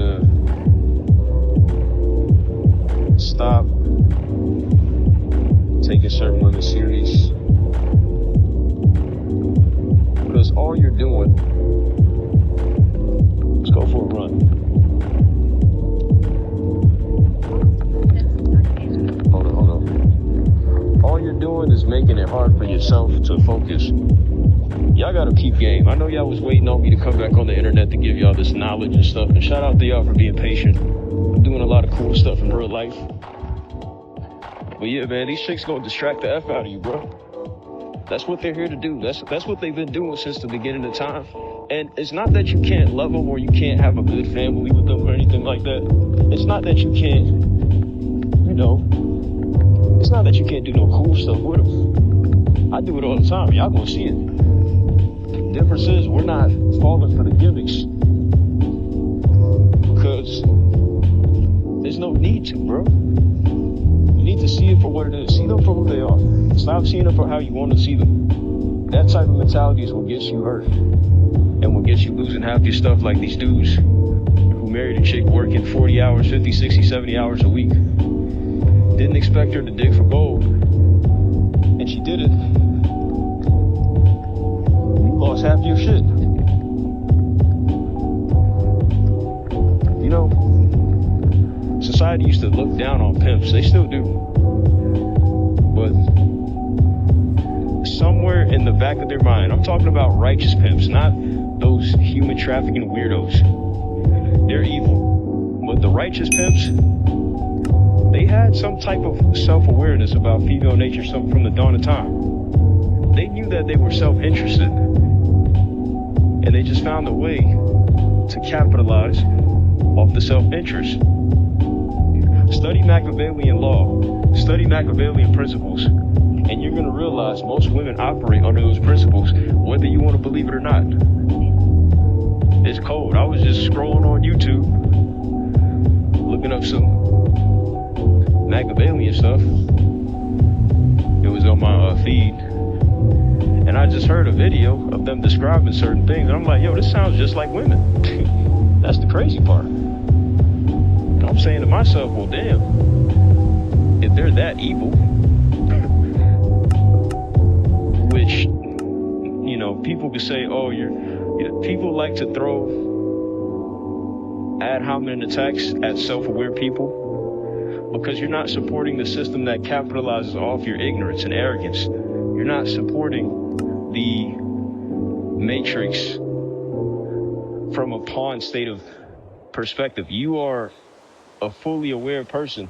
to stop taking certain women serious. Because all you're doing, let's go for a run. Hold on. All you're doing is making it hard for yourself to focus. Y'all gotta keep game. I know y'all was waiting on me to come back on the internet to give y'all this knowledge and stuff. And shout out to y'all for being patient. I'm doing a lot of cool stuff in real life. But yeah, man, these chicks gonna distract the F out of you, bro. That's what they're here to do. That's what they've been doing since the beginning of time. And it's not that you can't love them or you can't have a good family with them or anything like that. It's not that you can't, it's not that you can't do no cool stuff with them. I do it all the time. Y'all gonna see it. The difference is we're not falling for the gimmicks. Because there's no need to, bro. You need to see it for what it is. See them for who they are. Stop seeing them for how you want to see them. That type of mentality is what gets you hurt. And what gets you losing half your stuff, like these dudes who married a chick working 40 hours, 50, 60, 70 hours a week. Didn't expect her to dig for gold. And she did it. You lost half your shit. You know, society used to look down on pimps. They still do. But somewhere in the back of their mind, I'm talking about righteous pimps, not those human trafficking weirdos. They're evil. But the righteous pimps, they had some type of self-awareness about female nature from the dawn of time. They knew that they were self-interested. And they just found a way to capitalize off the self-interest. Study Machiavellian law, study Machiavellian principles, and you're gonna realize most women operate under those principles, whether you want to believe it or not. It's cold. I was just scrolling on YouTube, looking up some Machiavellian stuff. It was on my feed, and I just heard a video of them describing certain things, and I'm like, yo, this sounds just like women. That's the crazy part. I'm saying to myself, well, damn, if they're that evil, which, people could say, oh, people like to throw ad hominem attacks at self-aware people because you're not supporting the system that capitalizes off your ignorance and arrogance. You're not supporting the matrix from a pawn state of perspective. You are a fully aware person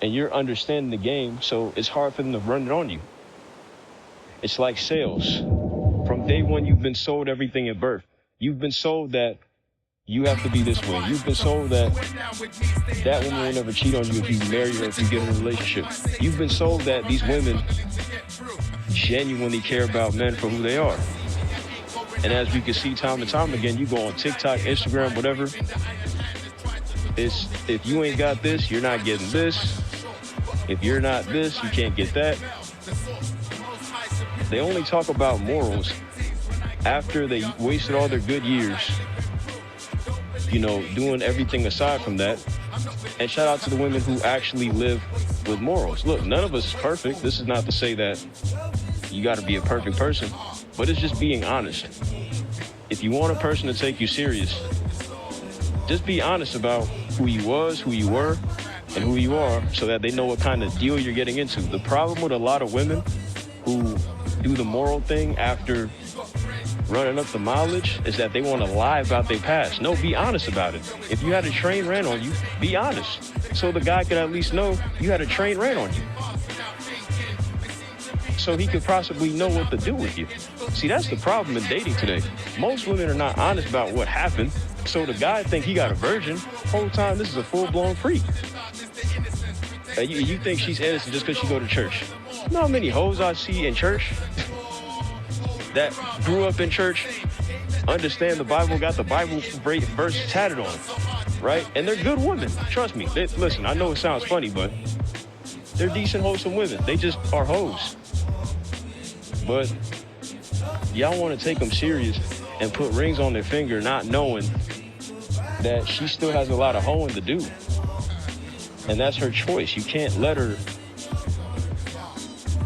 and you're understanding the game, so it's hard for them to run it on you. It's like sales. From day one, you've been sold everything at birth. You've been sold that you have to be this way. You've been sold that that woman will never cheat on you if you marry her, if you get in a relationship. You've been sold that these women genuinely care about men for who they are. And as we can see time and time again, you go on TikTok, Instagram, whatever. It's, if you ain't got this, you're not getting this. If you're not this, you can't get that. They only talk about morals after they wasted all their good years, doing everything aside from that. And shout out to the women who actually live with morals. Look, none of us is perfect. This is not to say that you got to be a perfect person, but it's just being honest. If you want a person to take you serious, just be honest about who you was, who you were, and who you are, so that they know what kind of deal you're getting into. The problem with a lot of women who do the moral thing after running up the mileage is that they want to lie about their past. No, be honest about it. If you had a train ran on you, be honest. So the guy could at least know you had a train ran on you. So he could possibly know what to do with you. See, that's the problem in dating today. Most women are not honest about what happened. So the guy think he got a virgin. Whole time, this is a full-blown freak. You think she's innocent just because she go to church. You know how many hoes I see in church that grew up in church, understand the Bible, got the Bible verse tatted on, right? And they're good women. Trust me. Listen, I know it sounds funny, but they're decent, wholesome women. They just are hoes. But y'all want to take them serious and put rings on their finger, not knowing that she still has a lot of hoeing to do. And that's her choice. You can't let her,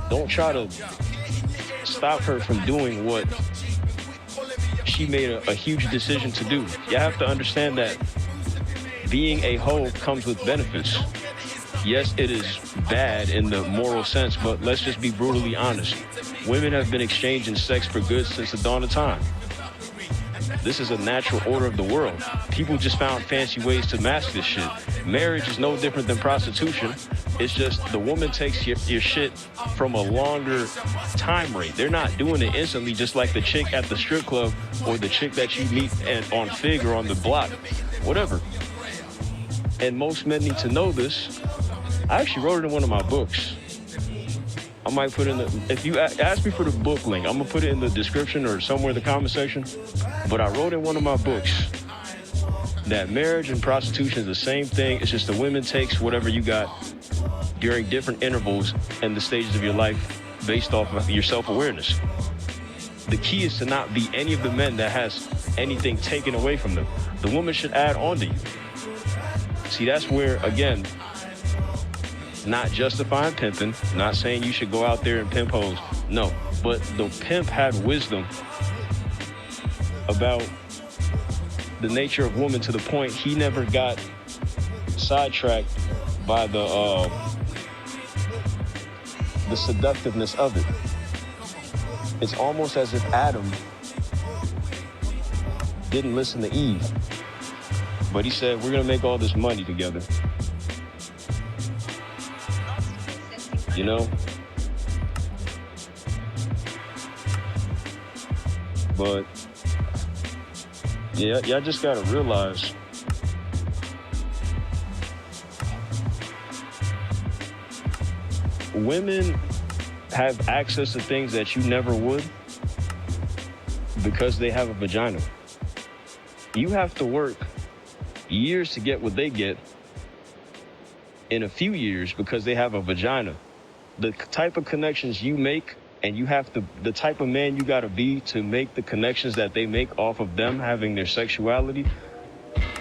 don't try to stop her from doing what she made a huge decision to do. You have to understand that being a hoe comes with benefits. Yes, it is bad in the moral sense, but let's just be brutally honest. Women have been exchanging sex for goods since the dawn of time. This is a natural order of the world. People just found fancy ways to mask this shit. Marriage is no different than prostitution. It's just the woman takes your shit from a longer time rate. They're not doing it instantly, just like the chick at the strip club or the chick that you meet on Fig or on the block, whatever. And most men need to know this. I actually wrote it in one of my books. I might put in if you ask me for the book link, I'm gonna put it in the description or somewhere in the comment section. But I wrote in one of my books that marriage and prostitution is the same thing. It's just the women takes whatever you got during different intervals and the stages of your life based off of your self-awareness. The key is to not be any of the men that has anything taken away from them. The woman should add on to you. See, that's where, again, not justifying pimping, not saying you should go out there and pimp hoes. No, but the pimp had wisdom about the nature of woman to the point he never got sidetracked by the seductiveness of it. It's almost as if Adam didn't listen to Eve, but he said, we're gonna make all this money together. You know? But yeah, y'all just gotta realize women have access to things that you never would because they have a vagina. You have to work years to get what they get in a few years because they have a vagina. The type of connections you make, and you have to, the type of man you gotta be to make the connections that they make off of them having their sexuality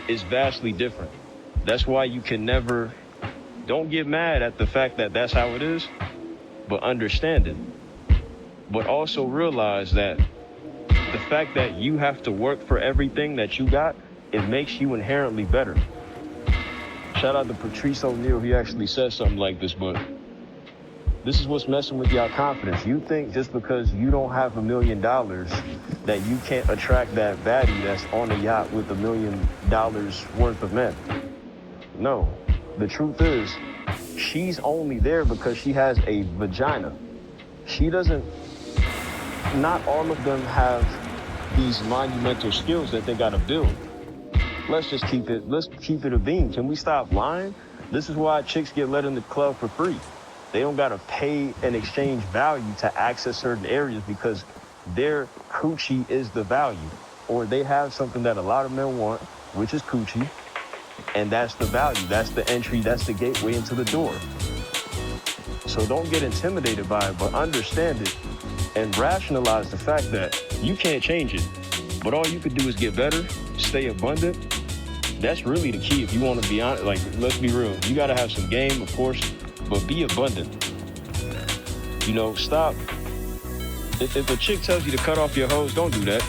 is vastly different. That's why you can never, don't get mad at the fact that that's how it is, but understand it. But also realize that the fact that you have to work for everything that you got, it makes you inherently better. Shout out to Patrice O'Neal, he actually said something like this, but this is what's messing with y'all confidence. You think just because you don't have $1 million that you can't attract that baddie that's on a yacht with $1 million worth of men. No, the truth is, she's only there because she has a vagina. She doesn't, not all of them have these monumental skills that they gotta build. Let's keep it a beam. Can we stop lying? This is why chicks get let in the club for free. They don't gotta pay and exchange value to access certain areas because their coochie is the value. Or they have something that a lot of men want, which is coochie, and that's the value, that's the entry, that's the gateway into the door. So don't get intimidated by it, but understand it and rationalize the fact that you can't change it, but all you could do is get better, stay abundant. That's really the key if you want to be honest. Like, let's be real. You got to have some game, of course, but be abundant. You know, stop. If a chick tells you to cut off your hose, don't do that.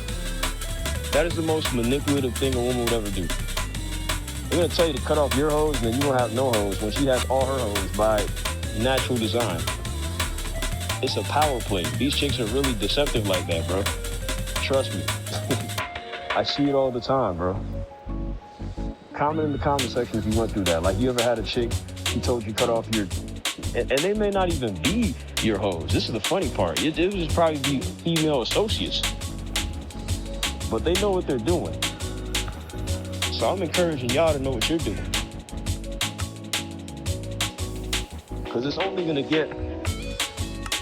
That is the most manipulative thing a woman would ever do. They're going to tell you to cut off your hose, and then you won't have no hose when she has all her hose by natural design. It's a power play. These chicks are really deceptive like that, bro. Trust me. I see it all the time, bro. Comment in the comment section if you went through that. Like, you ever had a chick, she told you cut off your... And they may not even be your hoes. This is the funny part. It would just probably be female associates. But they know what they're doing. So I'm encouraging y'all to know what you're doing. Because it's only going to get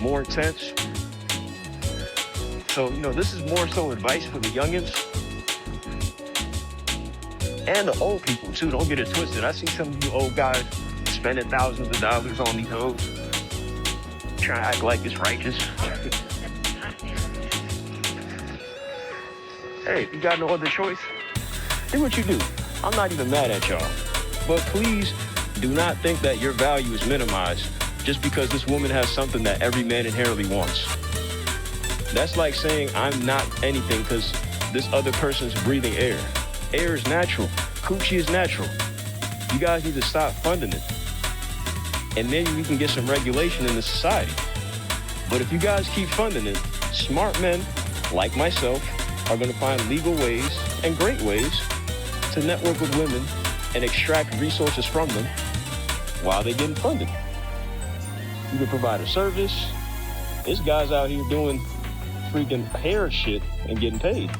more intense. So, you know, this is more so advice for the youngins. And the old people, too. Don't get it twisted. I see some of you old guys spending thousands of dollars on these hoes. Trying to act like it's righteous. Hey, if you got no other choice, do what you do. I'm not even mad at y'all. But please do not think that your value is minimized just because this woman has something that every man inherently wants. That's like saying I'm not anything because this other person's breathing air. Air is natural. Coochie is natural. You guys need to stop funding it. And maybe we can get some regulation in the society. But if you guys keep funding it, smart men like myself are going to find legal ways and great ways to network with women and extract resources from them while they're getting funded. You can provide a service. This guy's out here doing freaking hair shit and getting paid.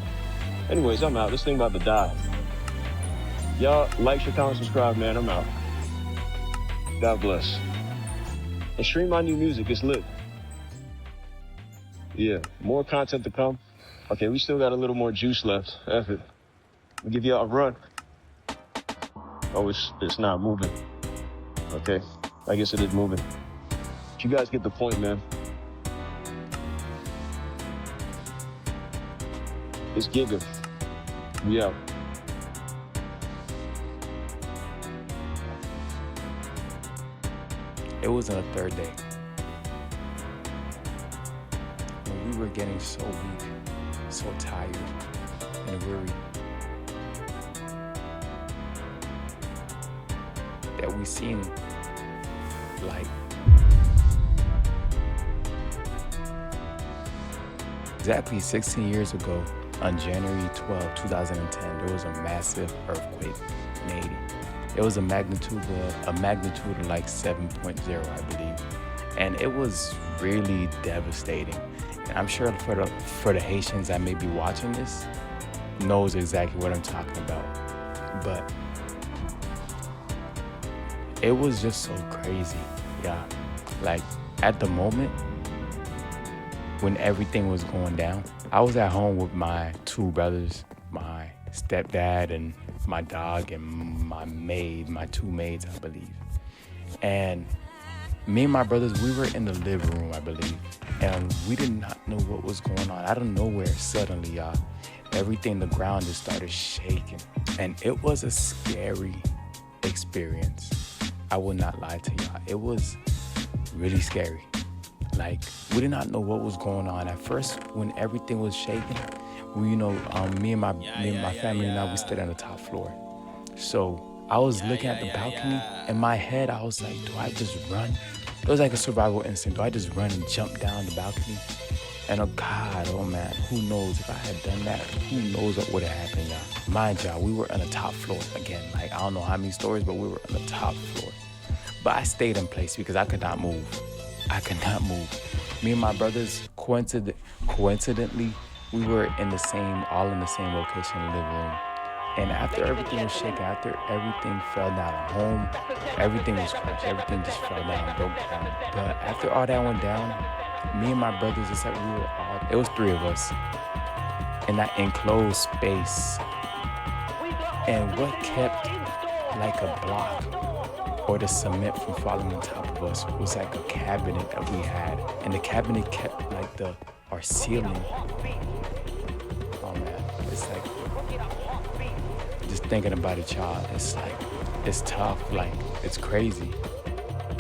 Anyways, I'm out. This thing about to die. Y'all like, share, comment, subscribe, man. I'm out. God bless. And stream my new music. It's lit. Yeah, more content to come. Okay, we still got a little more juice left. F it. We'll give y'all a run. Oh, it's not moving. Okay, I guess it is moving. But you guys get the point, man. It's Giga. We out. It was on the third day. When we were getting so weak, so tired, and weary, that we seen light. Exactly 16 years ago, on January 12, 2010, there was a massive earthquake in Haiti. It was a magnitude of like 7.0, I believe. And it was really devastating. And I'm sure for the Haitians that may be watching this, knows exactly what I'm talking about. But it was just so crazy, yeah. Like, at the moment, when everything was going down, I was at home with my two brothers, my stepdad and my dog and my two maids, I believe. And me and my brothers, we were in the living room, I believe. And we did not know what was going on. Out of nowhere, suddenly, y'all, the ground just started shaking. And it was a scary experience. I will not lie to y'all. It was really scary. Like, we did not know what was going on. At first, when everything was shaking, me and my family and I, we stayed on the top floor. So I was looking at the balcony. In my head, I was like, do I just run? It was like a survival instinct. Do I just run and jump down the balcony? And oh man, who knows? If I had done that, who knows what would have happened, y'all. Mind y'all, we were on the top floor. Again, like, I don't know how many stories, but we were on the top floor. But I stayed in place because I could not move. Me and my brothers, coincidentally, we were all in the same location in the living room. And after everything was shaken, after everything fell down at home, everything was crushed, everything just fell down, broke down. But after all that went down, me and my brothers, it's like it was three of us in that enclosed space. And what kept like a block or the cement from falling on top of us was like a cabinet that we had. And the cabinet kept like our ceiling. Oh man, it's like, just thinking about it, y'all, it's like, it's tough, like, it's crazy.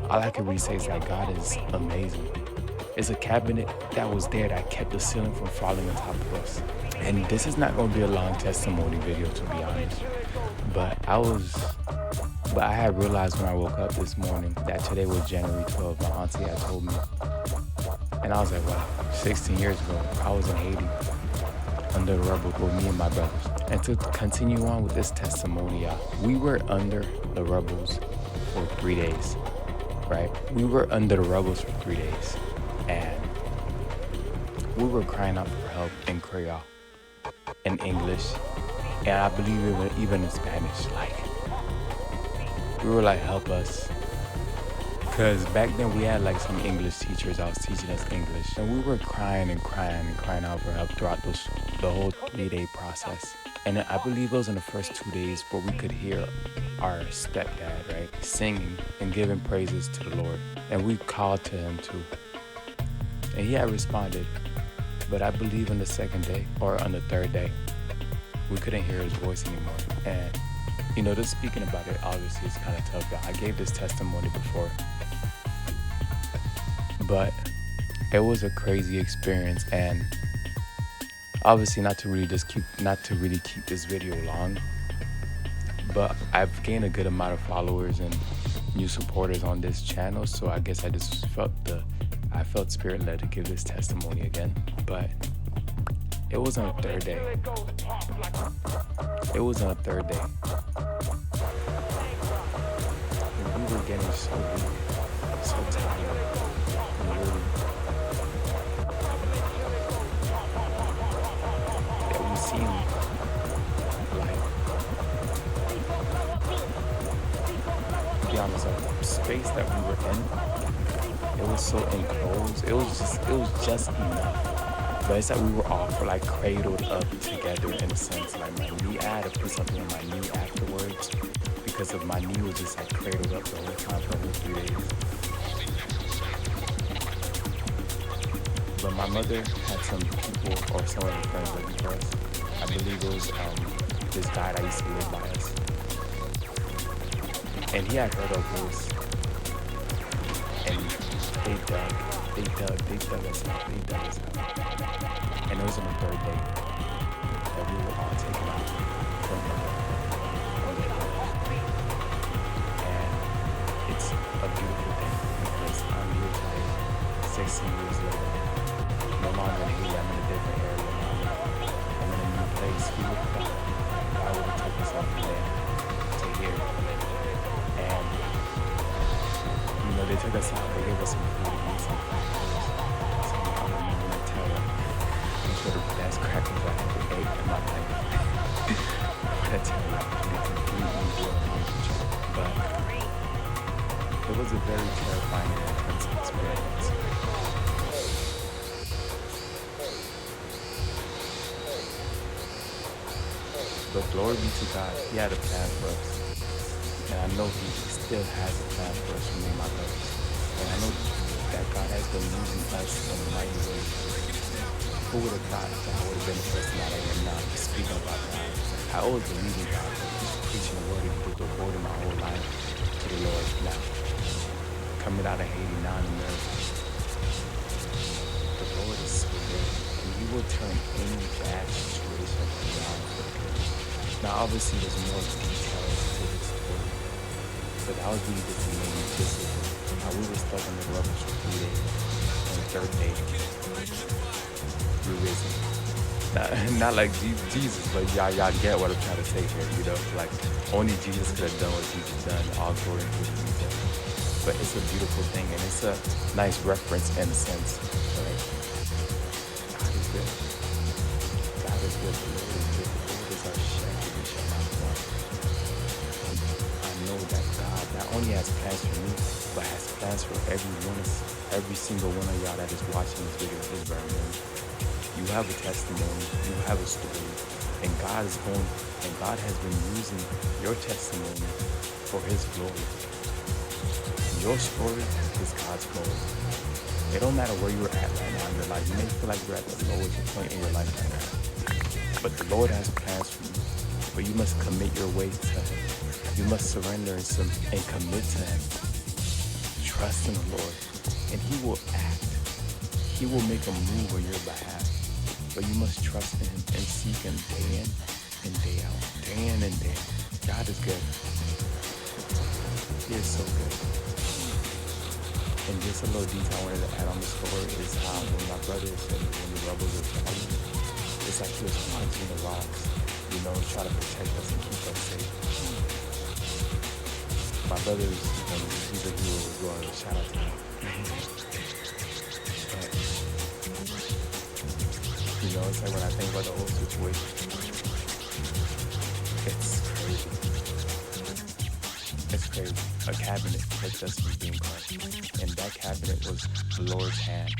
All I can really say is that God is amazing. It's a cabinet that was there that kept the ceiling from falling on top of us. And this is not gonna be a long testimony video, to be honest. But I had realized when I woke up this morning that today was January 12th. My auntie had told me. And I was like, wow, 16 years ago, I was in Haiti under the rubble with me and my brothers. And to continue on with this testimony, we were under the rubbles for 3 days, right? We were under the rubbles for 3 days. And we were crying out for help in Creole, in English, and I believe even in Spanish. Like, we were like, help us. Because back then we had like some English teachers that was teaching us English. And we were crying out for help throughout the whole 3-day process. And I believe it was in the first 2 days where we could hear our stepdad, right, singing and giving praises to the Lord. And we called to him too. And he had responded. But I believe on the second day or on the third day, we couldn't hear his voice anymore. And Just speaking about it, obviously it's kind of tough. I gave this testimony before, but it was a crazy experience, and obviously not to really keep this video long, but I've gained a good amount of followers and new supporters on this channel, so I guess I felt spirit led to give this testimony again. But it was on a third day. And we were getting so weak, so tired, and weary, that we seemed like, to be honest, the space that we were in, it was so enclosed. It was just enough. But it's like we were all like cradled up together in a sense. Like my knee, I had to put something on my knee afterwards because of my knee was just like cradled up the whole time for the whole 3 days. But my mother had some people or some of her friends looking for us. I believe it was this guy that used to live by us. And he had heard our voice. And they dug us out. And it was on the third day that we were all taken out from the and it's a beautiful thing because I'm here today, 16 years later. No longer in Haiti, I'm in a different area now. I'm in a new place. Who would have thought God would have taken us from there to here? And they took us out, they gave us some food and some crackers. So I remember when I tell them, those were the best crackers I ever ate in my life. When I tell you, it's completely worth. But it was a very terrifying and intense experience. But glory be to God, He had a plan for us. And I know He still has a plan for us, for me and my brothers. And I know that God has been using us in mighty ways. Who would have thought that I would have been the person that I am now, speaking about God? I always believed in God, preaching the word and devoting my whole life to the Lord now. Coming out of Haiti, now in America. The Lord is so good, and He will turn any bad situation around for good. Now, obviously, there's more details to this story, but that was really just the main gist of it. How we were stuck in the rubbish for 3 days. On the third day, we were risen. Not like Jesus, but y'all get what I'm trying to say here, like only Jesus could have done what Jesus done, all glory to Jesus. But it's a beautiful thing, and it's a nice reference in a sense, right? God is good. God is good. The Lord is good. The Lord is our shepherd. We shall not want. I know that God not only has plans for me, but has plans for every single one of y'all that is watching this video is very much. You have a testimony, you have a story, and God has been using your testimony for His glory. Your story is God's glory. It don't matter where you're at right now in your life. You may feel like you're at the lowest point in your life right now, but the Lord has plans for you. But you must commit your ways to Him. You must surrender and commit to Him. Trust in the Lord, and He will act. He will make a move on your behalf. But you must trust in Him and seek Him day in and day out. Day in and day out. God is good. He is so good. And just a little detail I wanted to add on the story is how when my brothers and when the rebels were fighting, it's like He was punching the rocks, try to protect us and keep us safe. My brother is, he's a hero as well. Shout out to him. But, it's like when I think about the whole situation, it's crazy. It's crazy. A cabinet that just was being cut. And that cabinet was the Lord's hand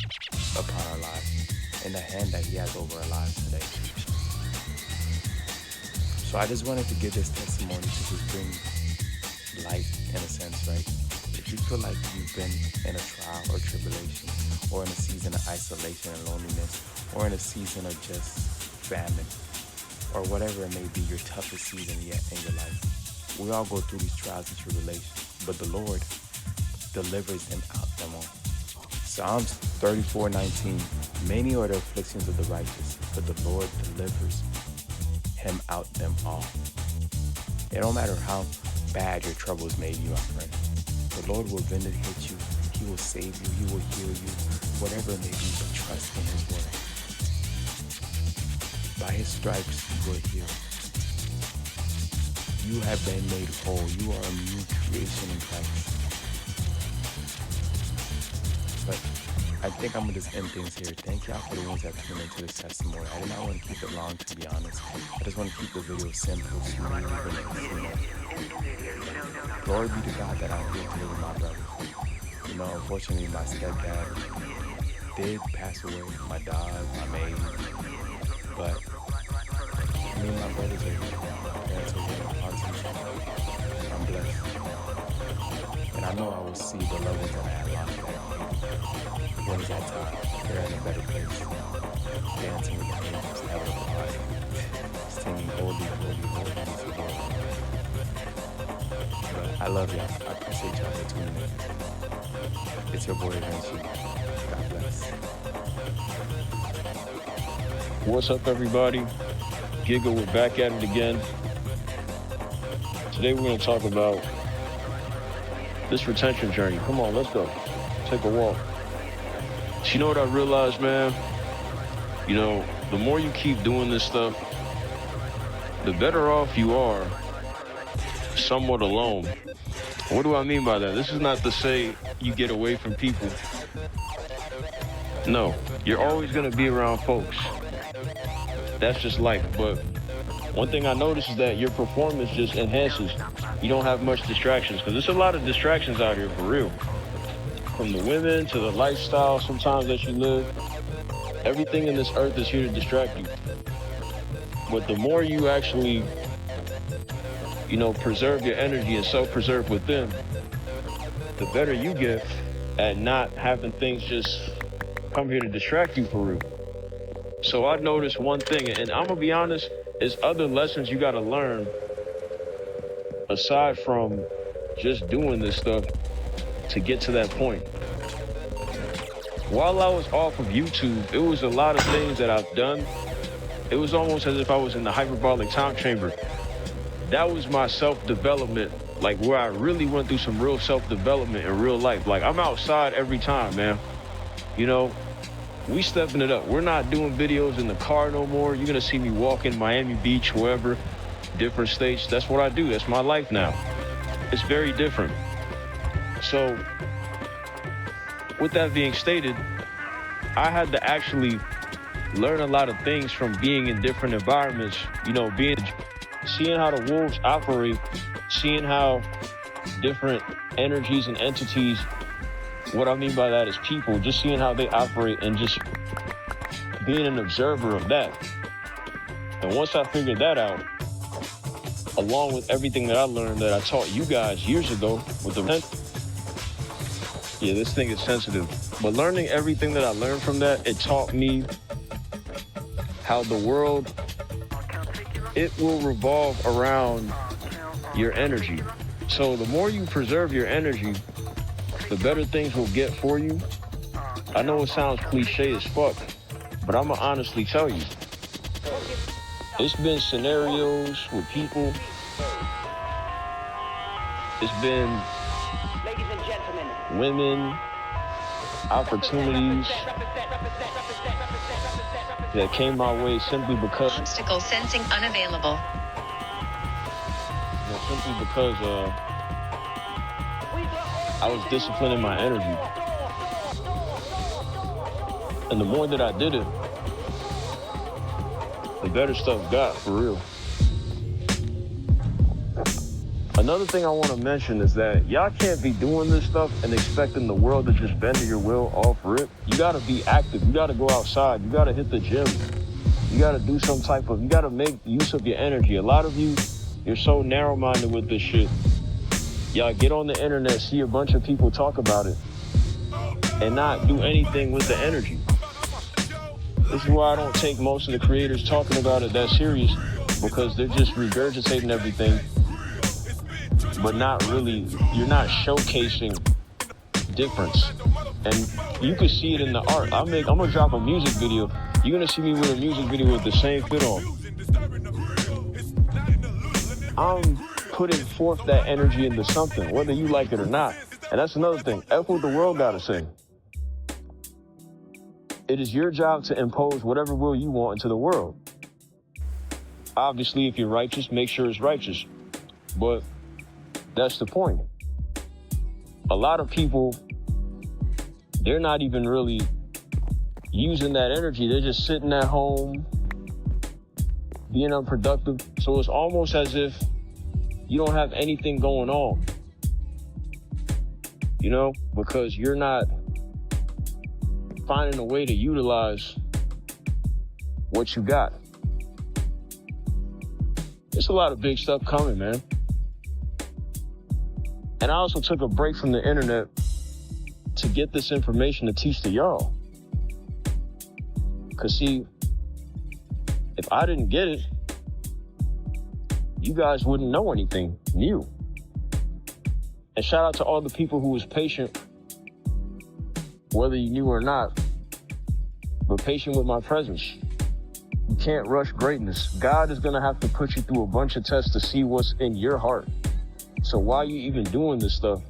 upon our lives. And the hand that He has over our lives today. So I just wanted to give this testimony to just bring light in a sense, right? If you feel like you've been in a trial or tribulation, or in a season of isolation and loneliness, or in a season of just famine, or whatever it may be, your toughest season yet in your life, We all go through these trials and tribulations, but the Lord delivers them out them all. Psalms 34:19. Many are the afflictions of the righteous, but the Lord delivers him out them all. It don't matter how bad your troubles may be, my friend. The Lord will vindicate you. He will save you. He will heal you. Whatever it may be, but trust in his word. By his stripes you are healed. You have been made whole. You are a new creation in Christ. But I think I'm going to just end things here. Thank y'all for the ones that tuned into this testimony. I did not want to keep it long, to be honest. I just want to keep the video simple, smooth, and glory be to God that I'm here today with my brother. You know, unfortunately, my stepdad did pass away. My dog, my maid. But me and my brothers are here. My parents are here. My aunts are here. I'm blessed. And I know I will see the loved ones that I have lost that when is that time? They're in a better place. Dancing with the angels, having a party, singing holy, holy, holy is the Lord. But I love y'all. I appreciate y'all for tuning in. It's your boy, Vinci. God bless. What's up, everybody? Giga, we're back at it again. Today we're going to talk about this retention journey. Come on, let's go. Take a walk. So you know what I realized, man? You know, the more you keep doing this stuff, the better off you are somewhat alone. What do I mean by that? This is not to say you get away from people. No, you're always going to be around folks. That's just life. But one thing I noticed is that your performance just enhances. You don't have much distractions, because there's a lot of distractions out here, for real. From the women to the lifestyle sometimes that you live. Everything in this earth is here to distract you. But the more you actually, you know, preserve your energy and self-preserve within, the better you get at not having things just come here to distract you, for real. So I noticed one thing, and I'm gonna be honest, is other lessons you gotta learn aside from just doing this stuff to get to that point. While I was off of YouTube, it was a lot of things that I've done. It was almost as if I was in the hyperbolic time chamber. That was my self-development, like where I really went through some real self-development in real life. Like, I'm outside every time, man. You know, we stepping it up. We're not doing videos in the car no more. You're gonna see me walking Miami Beach, wherever, different states. That's what I do. That's my life now. It's very different. So, with that being stated, I had to actually learn a lot of things from being in different environments, you know, seeing how the wolves operate, seeing how different energies and entities, what I mean by that is people, just seeing how they operate and just being an observer of that. And once I figured that out, along with everything that I learned that I taught you guys years ago with the yeah, this thing is sensitive. But learning everything that I learned from that, it taught me how the world, it will revolve around your energy. So the more you preserve your energy, the better things will get for you. I know it sounds cliche as fuck, but I'm gonna honestly tell you. It's been scenarios with people. It's been women, opportunities that came my way simply because obstacle sensing unavailable. You know, simply because I was disciplining my energy. And the more that I did it, the better stuff got, for real. Another thing I want to mention is that y'all can't be doing this stuff and expecting the world to just bend to your will off rip. You got to be active. You got to go outside. You got to hit the gym. You got to do some type of, you got to make use of your energy. A lot of you, you're so narrow-minded with this shit. Y'all get on the internet, see a bunch of people talk about it, and not do anything with the energy. This is why I don't take most of the creators talking about it that serious, because they're just regurgitating everything but not really, you're not showcasing difference. And you can see it in the art. I'm gonna drop a music video. You're gonna see me with a music video with the same fit on. I'm putting forth that energy into something, whether you like it or not. And that's another thing. F what the world gotta say. It is your job to impose whatever will you want into the world. Obviously, if you're righteous, make sure it's righteous. But that's the point. A lot of people, they're not even really using that energy. They're just sitting at home, being unproductive. So it's almost as if you don't have anything going on, you know, because you're not finding a way to utilize what you got. It's a lot of big stuff coming, man. And I also took a break from the internet to get this information to teach to y'all. Cause see, if I didn't get it, you guys wouldn't know anything new. And shout out to all the people who was patient, whether you knew or not, but patient with my presence. You can't rush greatness. God is gonna have to put you through a bunch of tests to see what's in your heart. So while you even doing this stuff,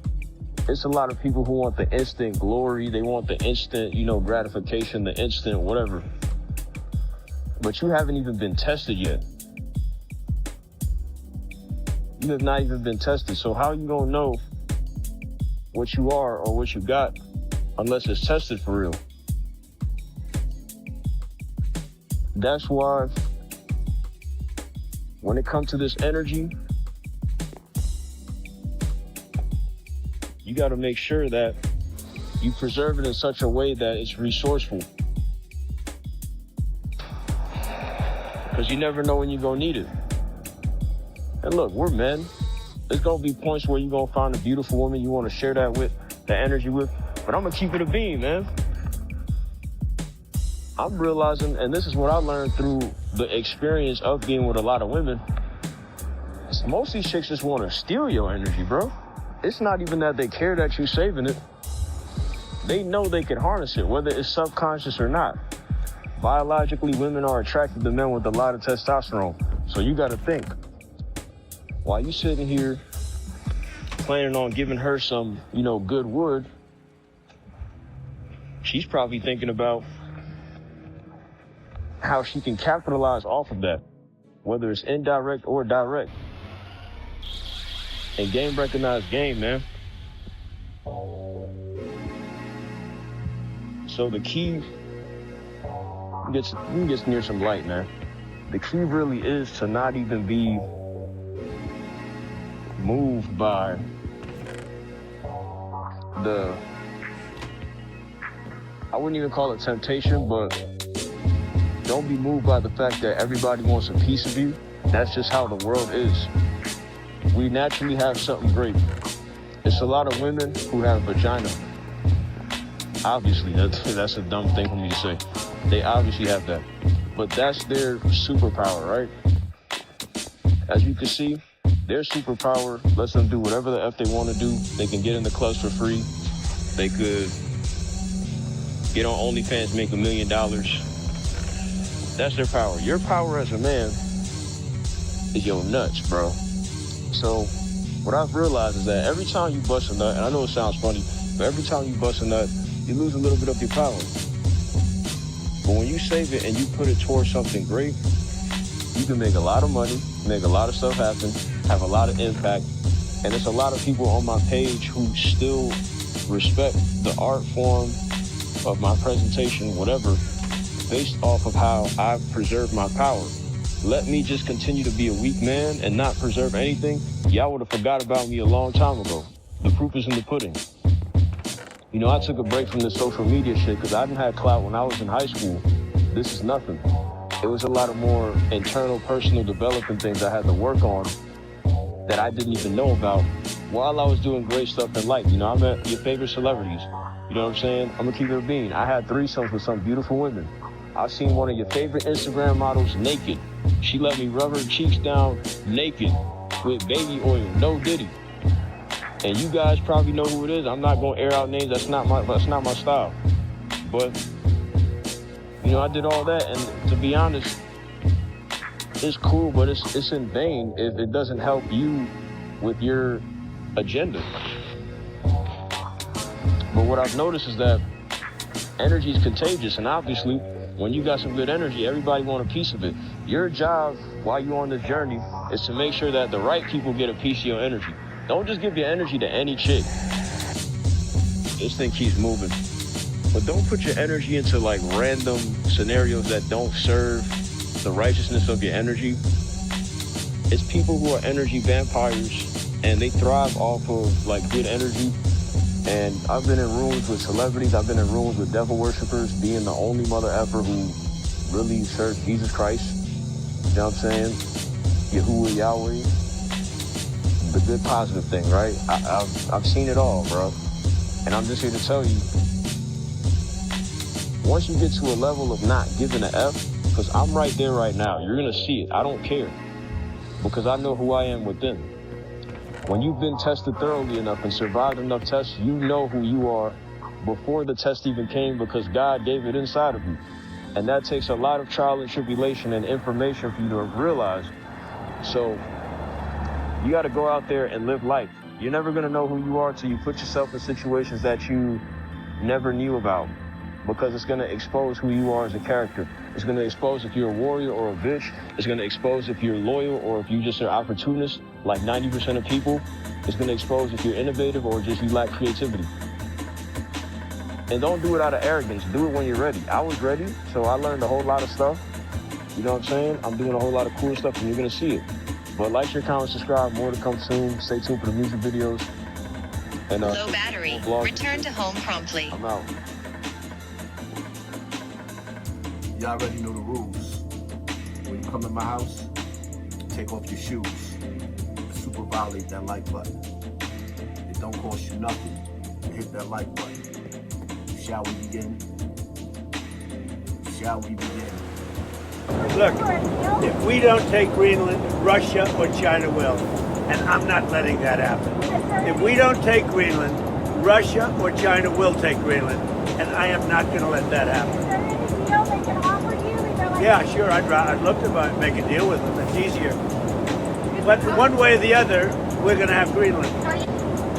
it's a lot of people who want the instant glory. They want the instant, gratification, the instant whatever. But you haven't even been tested yet. You have not even been tested. So how are you gonna know what you are or what you got unless it's tested for real? That's why when it comes to this energy, you got to make sure that you preserve it in such a way that it's resourceful. Because you never know when you're going to need it. And look, we're men. There's going to be points where you're going to find a beautiful woman you want to share that with, that energy with. But I'm going to keep it a beam, man. I'm realizing, and this is what I learned through the experience of being with a lot of women, is most of these chicks just want to steal your energy, bro. It's not even that they care that you're saving it. They know they can harness it, whether it's subconscious or not. Biologically, women are attracted to men with a lot of testosterone. So you got to think, while you sitting here planning on giving her some, good wood, she's probably thinking about how she can capitalize off of that, whether it's indirect or direct. And game recognized game, man. So the key, you can get near some light, man. The key really is to not even be moved by I wouldn't even call it temptation, but don't be moved by the fact that everybody wants a piece of you. That's just how the world is. We naturally have something great. It's a lot of women who have vagina. Obviously, that's a dumb thing for me to say. They obviously have that. But that's their superpower, right? As you can see, their superpower lets them do whatever the F they want to do. They can get in the clubs for free. They could get on OnlyFans, make $1 million. That's their power. Your power as a man is your nuts, bro. So what I've realized is that every time you bust a nut, and I know it sounds funny, but every time you bust a nut, you lose a little bit of your power. But when you save it and you put it towards something great, you can make a lot of money, make a lot of stuff happen, have a lot of impact. And there's a lot of people on my page who still respect the art form of my presentation, whatever, based off of how I've preserved my power. Let me just continue to be a weak man and not preserve anything, y'all would have forgot about me a long time ago. The proof is in the pudding. I took a break from the social media shit because I didn't have clout when I was in high school. This is nothing. It was a lot of more internal, personal development things I had to work on that I didn't even know about while I was doing great stuff in life. I met your favorite celebrities. You know what I'm saying? I'm gonna keep it a bean. I had threesomes with some beautiful women. I've seen one of your favorite Instagram models naked. She let me rub her cheeks down naked with baby oil, no diddy. And you guys probably know who it is. I'm not gonna air out names. That's not my style. But you know, I did all that, and to be honest, it's cool, but it's in vain if it doesn't help you with your agenda. But what I've noticed is that energy is contagious, and obviously, when you got some good energy, everybody want a piece of it. Your job while you're on this journey is to make sure that the right people get a piece of your energy. Don't just give your energy to any chick. This thing keeps moving. But don't put your energy into like random scenarios that don't serve the righteousness of your energy. It's people who are energy vampires, and they thrive off of like good energy. And I've been in rooms with celebrities, I've been in rooms with devil worshippers, being the only mother effer who really serves Jesus Christ. You know what I'm saying? Yahuwah, Yahweh. The good positive thing, right? I've seen it all, bro. And I'm just here to tell you, once you get to a level of not giving an F, because I'm right there right now, you're gonna see it. I don't care, because I know who I am within. When you've been tested thoroughly enough and survived enough tests, you know who you are before the test even came, because God gave it inside of you. And that takes a lot of trial and tribulation and information for you to realize. So you got to go out there and live life. You're never going to know who you are till you put yourself in situations that you never knew about, because it's going to expose who you are as a character. It's going to expose if you're a warrior or a bitch. It's going to expose if you're loyal or if you just are opportunist, like 90% of people. It's going to expose if you're innovative or just you lack creativity. And don't do it out of arrogance. Do it when you're ready. I was ready, so I learned a whole lot of stuff. You know what I'm saying? I'm doing a whole lot of cool stuff, and you're going to see it. But like, share, comment, subscribe. More to come soon. Stay tuned for the music videos. And Low battery. Return to home promptly. I'm out. Y'all already know the rules. When you come in my house, take off your shoes. Super violate that like button. It don't cost you nothing to hit that like button. Shall we begin? Shall we begin? Look, if we don't take Greenland, Russia or China will. And I'm not letting that happen. If we don't take Greenland, Russia or China will take Greenland. And I am not going to let that happen. Yeah, sure, I'd love to make a deal with them. It's easier. But one way or the other, we're going to have Greenland.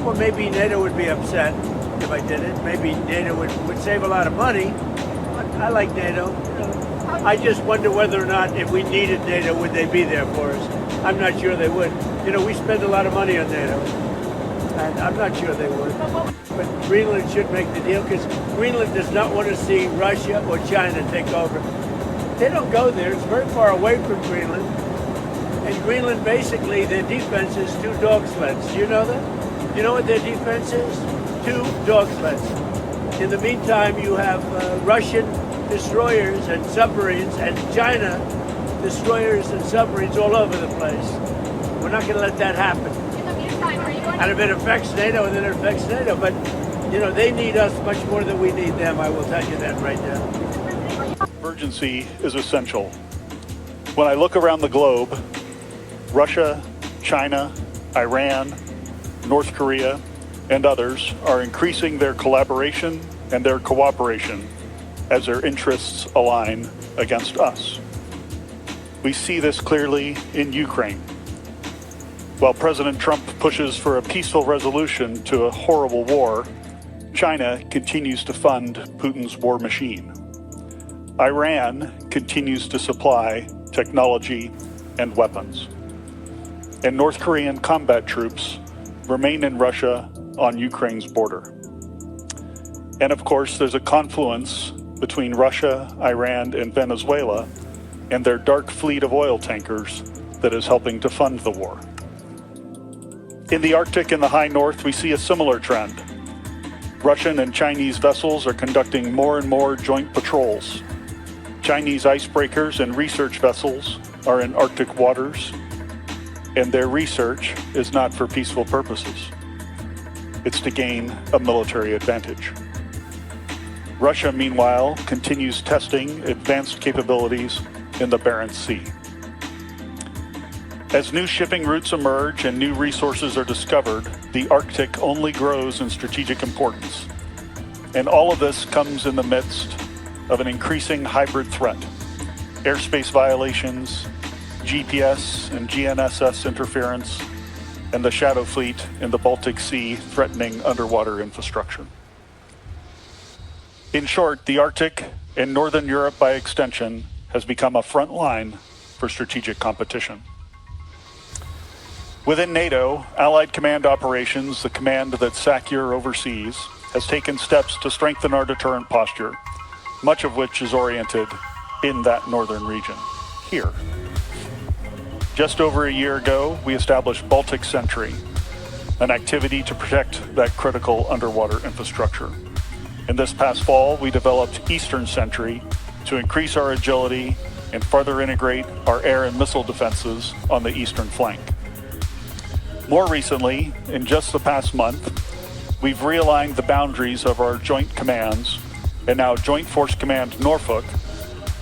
Well, maybe NATO would be upset if I did it. Maybe NATO would save a lot of money. I like NATO. I just wonder whether or not if we needed NATO, would they be there for us? I'm not sure they would. You know, we spend a lot of money on NATO. And I'm not sure they would. But Greenland should make the deal, because Greenland does not want to see Russia or China take over. They don't go there. It's very far away from Greenland. And Greenland, basically, their defense is 2 dog sleds. Do you know that? You know what their defense is? 2 dog sleds. In the meantime, you have Russian destroyers and submarines, and China destroyers and submarines all over the place. We're not going to let that happen. And if it affects NATO, then it affects NATO. But, you know, they need us much more than we need them. I will tell you that right now. Urgency is essential. When I look around the globe, Russia, China, Iran, North Korea, and others are increasing their collaboration and their cooperation as their interests align against us. We see this clearly in Ukraine. While President Trump pushes for a peaceful resolution to a horrible war, China continues to fund Putin's war machine. Iran continues to supply technology and weapons. And North Korean combat troops remain in Russia on Ukraine's border. And of course, there's a confluence between Russia, Iran, and Venezuela and their dark fleet of oil tankers that is helping to fund the war. In the Arctic and the high north, we see a similar trend. Russian and Chinese vessels are conducting more and more joint patrols. Chinese icebreakers and research vessels are in Arctic waters, and their research is not for peaceful purposes. It's to gain a military advantage. Russia, meanwhile, continues testing advanced capabilities in the Barents Sea. As new shipping routes emerge and new resources are discovered, the Arctic only grows in strategic importance. And all of this comes in the midst of an increasing hybrid threat: airspace violations, GPS and GNSS interference, and the Shadow Fleet in the Baltic Sea threatening underwater infrastructure. In short, the Arctic, and Northern Europe by extension, has become a front line for strategic competition. Within NATO, Allied Command Operations, the command that SACEUR oversees, has taken steps to strengthen our deterrent posture, much of which is oriented in that northern region, here. Just over a year ago, we established Baltic Sentry, an activity to protect that critical underwater infrastructure. And this past fall, we developed Eastern Sentry to increase our agility and further integrate our air and missile defenses on the eastern flank. More recently, in just the past month, we've realigned the boundaries of our joint commands, and now Joint Force Command Norfolk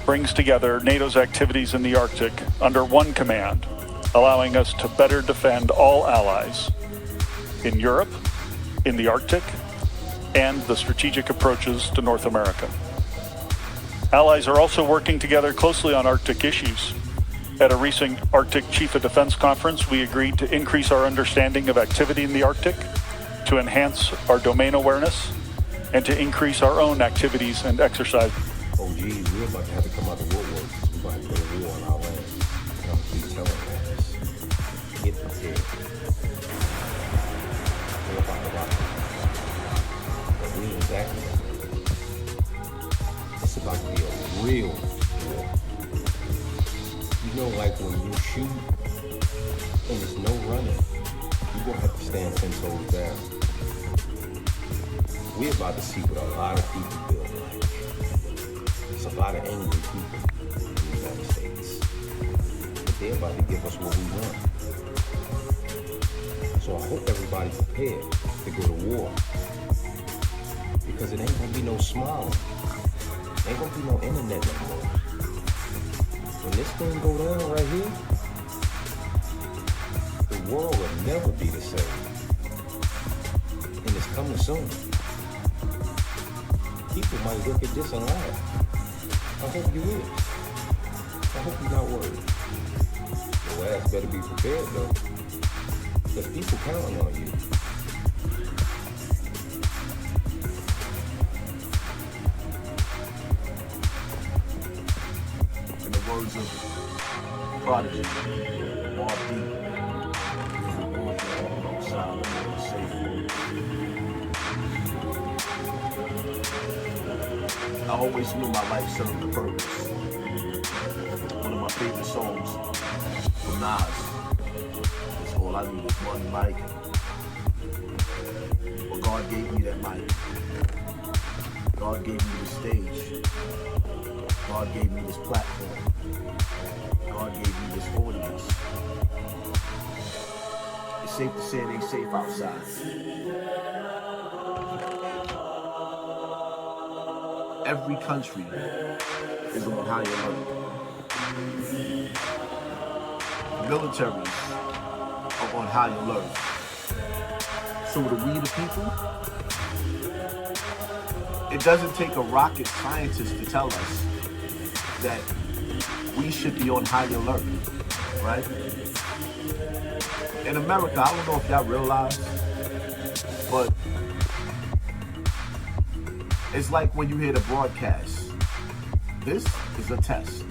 brings together NATO's activities in the Arctic under one command, allowing us to better defend all allies in Europe, in the Arctic, and the strategic approaches to North America. Allies are also working together closely on Arctic issues. At a recent Arctic Chief of Defense conference, we agreed to increase our understanding of activity in the Arctic, to enhance our domain awareness, and to increase our own activities and exercise. Oh, geez, we're about to have to come out of the woodwork. We're about to go to war on our land. I'm keep telling us, get prepared. We're about to rock. But we ain't exactly. It's about to be a real war. You know, like when you shoot and there's no running, you're gonna have to stand 10 toes down. We're about to see what a lot of people feel like. It's a lot of angry people in the United States. But they're about to give us what we want. So I hope everybody's prepared to go to war. Because it ain't gonna be no smiling. Ain't gonna be no internet no more. When this thing go down right here, the world will never be the same. And it's coming soon. People might look at this and laugh. I hope you will. I hope you're not worried. Your ass better be prepared though. Because people counting on you. In the words of Prodigy, Mobb Deep, I always knew my life served a purpose. One of my favorite songs from Nas is All I Need Is One Mic. Well, God gave me that mic. God gave me the stage. God gave me this platform. God gave me this audience. It's safe to say it ain't safe outside. Every country is on high alert. Militaries are on high alert. So do we, the people? It doesn't take a rocket scientist to tell us that we should be on high alert, right? In America, I don't know if y'all realize, but it's like when you hear the broadcast. This is a test.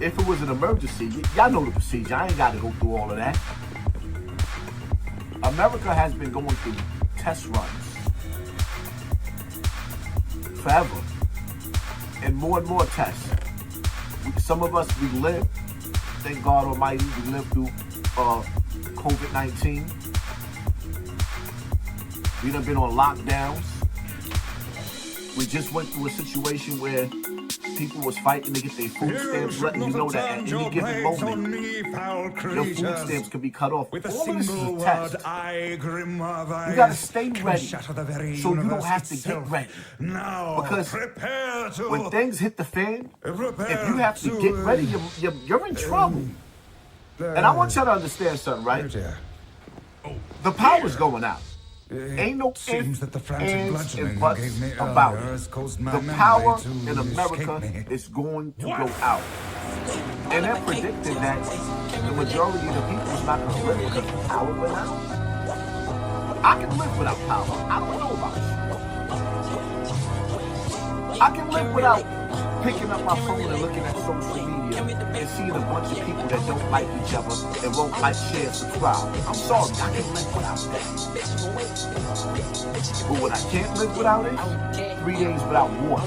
If it was an emergency, y'all know the procedure. I ain't got to go through all of that. America has been going through test runs forever. And more tests. Some of us, we live. Thank God Almighty, we lived through COVID-19. We done been on lockdowns. We just went through a situation where people was fighting to get their food stamps, letting you know that at any given moment, your food stamps could be cut off. All of this is a test. You gotta stay ready so you don't have to get ready. Because when things hit the fan, if you have to get ready, you're in trouble. And I want y'all to understand something, right? The power's going out. Ain't no ifs, Seems that the frantic ands, bludgeoning and you buts gave me about earlier it. has caused my The memory power to in America escape me. is going to go out. And they're predicting that the majority of the people is not going to live because the power went out. I can live without power. I don't know about you. I can live without picking up my phone and looking at social media and seeing a bunch of people that don't like each other and won't like, share, subscribe. I'm sorry, I can live without that. But what I can't live without is 3 days without water.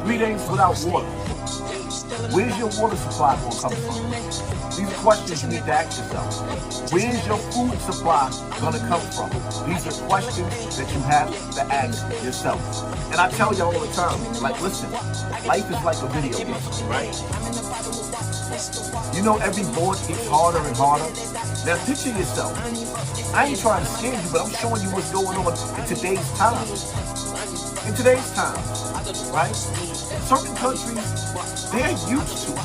3 days without water. Where's your water supply going to come from? These are questions you need to ask yourself. Where's your food supply going to come from? These are questions that you have to ask yourself. And I tell you all the time, like, listen, life is like a video game, right? You know every board gets harder and harder. Now picture yourself. I ain't trying to scare you, but I'm showing you what's going on in today's time. In today's time, right? Certain countries, they're used to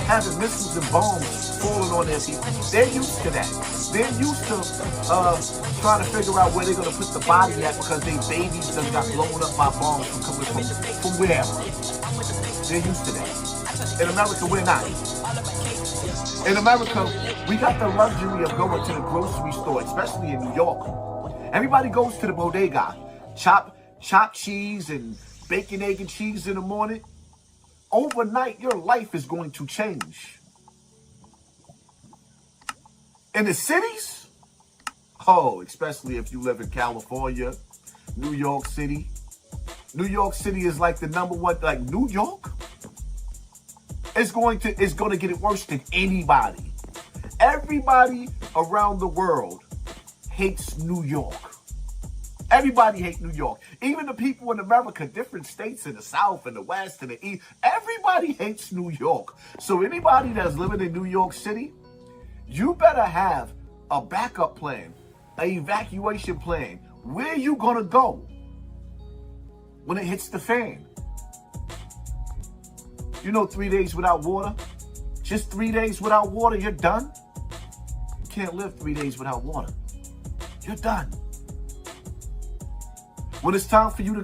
having missiles and bombs falling on their people. They're used to that. They're used to trying to figure out where they're going to put the body at because their babies done got blown up by bombs from wherever. They're used to that. In America, we're not. In America, we got the luxury of going to the grocery store, especially in New York. Everybody goes to the bodega, chop cheese and bacon, egg, and cheese in the morning. Overnight, your life is going to change. In the cities, especially if you live in California, New York City. New York City is like the number one, like New York. It's going to get it worse than anybody. Everybody around the world hates New York. Everybody hates New York. Even the people in America, different states in the South and the West and the East, everybody hates New York. So anybody that's living in New York City, you better have a backup plan, an evacuation plan. Where you gonna go when it hits the fan? You know, 3 days without water, just 3 days without water, you're done. You can't live 3 days without water. You're done. When it's time for you to go